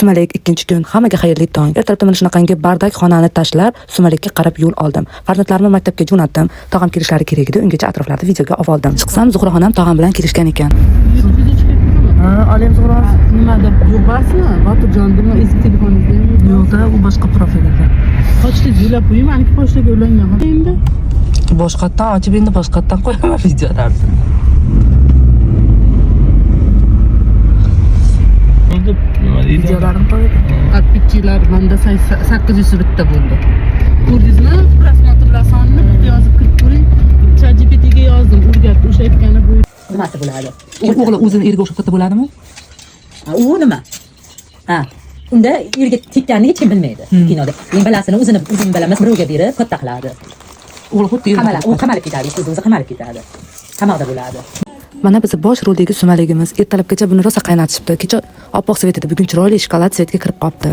Sumalak ikkinchi kun. Hammaga xayrli tong. Ertalabda mana shunaqangi bardak xonani tashlab, Sumalakka qarab yo'l oldim. Farzandlarimni maktabga jo'natdim. Tog'am kelishlari kerak edi. Ungacha atroflarda videoga oldim. Chiqsam, Zuhraxonam tog'am bilan kelishgan ekan. Ha, Alim Zuhra Nima deb yo'qasmi? Botirjondimi eski telefoningizni? yo'qda, u boshqa profil ekan. Qochdi yo'lab qo'ying, maniki pochtaga ulangan. Endi Boshqatdan ochib endi boshqatdan qo'yaman videolarni. Videolarim qo'ydim. подписчиlar menda 800 bitta bo'ldi. Ko'rdingizmi? Prosmotrlar sonini bitta yozib kirib ko'ring. ChatGPTga yozdim, o'rgatdi, o'sha aytgani bu. Nimasi bo'ladi? O'g'li o'zini erga o'xshab katta bo'ladimi? U nima? Ha. Unda yerga tekkanini hech kim bilmaydi kinoda. Men balasini o'zini balamas birovga berib katta qiladi. O'g'li xuddi U qamalib ketadi, o'zi qamalib ketadi. Qamoqda bo'ladi. Mana biz bosh roldagi Sumalagimiz ertalabgacha buni rosa qaynatishibdi. Kecha oppoq svet edi, bugun chiroyli shokolad svetga kirib qopti.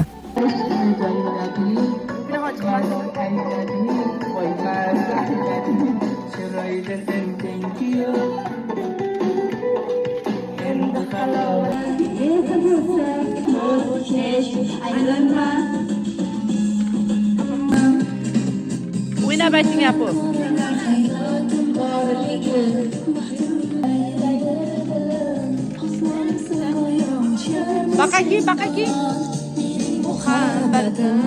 O'ynab ayting apo. Bakaki. Muhabbatim.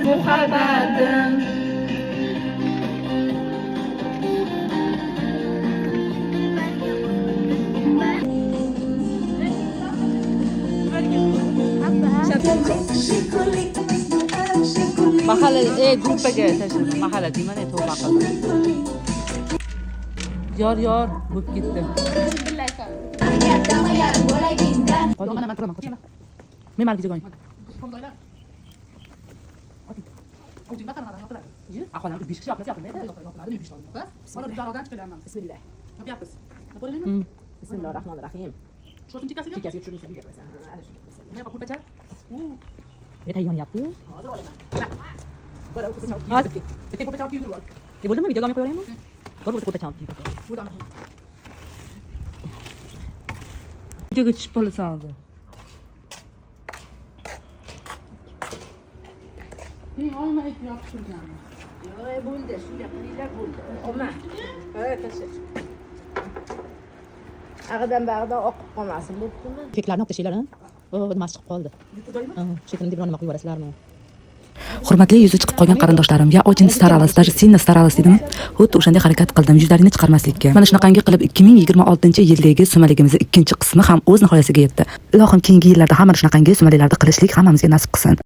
Muhabbatim. Mahalla gruppaga tashladim. Mahalla deyman, to'g'ri qildim. Yor bo'lib ketdi. Men mal videoga qo'ying. Ahvolim 5 kishi yoqmas yoqmaydi. Mana bu joydan chiqib kelaman. Bismillah. Yapyapmiz. Bismillahirrohmanirrohim. Sho'rtin chekkasiga? Chekkasiga tushirib uyga qo'yasan. Nima qilib bacha? Eta yonyapti. Hozir olaman. Hozir. Bitta qo'pcha olib yurib ol. Bo'ldimi? Videoga olib qo'yaveraymi? Bo'ldi, qo'ta cham. videoga tushib qolasan hozir. Men olmay yopib turganman. Yo'q, bo'ldi, shunday qilinglar bo'ldi. Olma. Ha, tashlash. Ag'idan bag'idan oqib qolmasin, bo'ptimi? Keklarni olib tashlanglar, ha? Nimasi chiqib qoldi. Shekilni deb nima qilib yuborasizlarmi? Hurmatli yuzi chiqib qolgan qarindoshlarim, ya очень старалась, даже сильно старалась dedim. Xuddi o'shanday harakat qildim yuzlarini chiqarmaslikka. Mana shunaqangi qilib 2026-yildagi Sumalagimizning ikkinchi qismi ham o'z nihoyasiga yetdi. Ilohim keyingi yillarda ham mana shunaqangi Sumalaklarda qilishlik hammamizga nasib qilsin.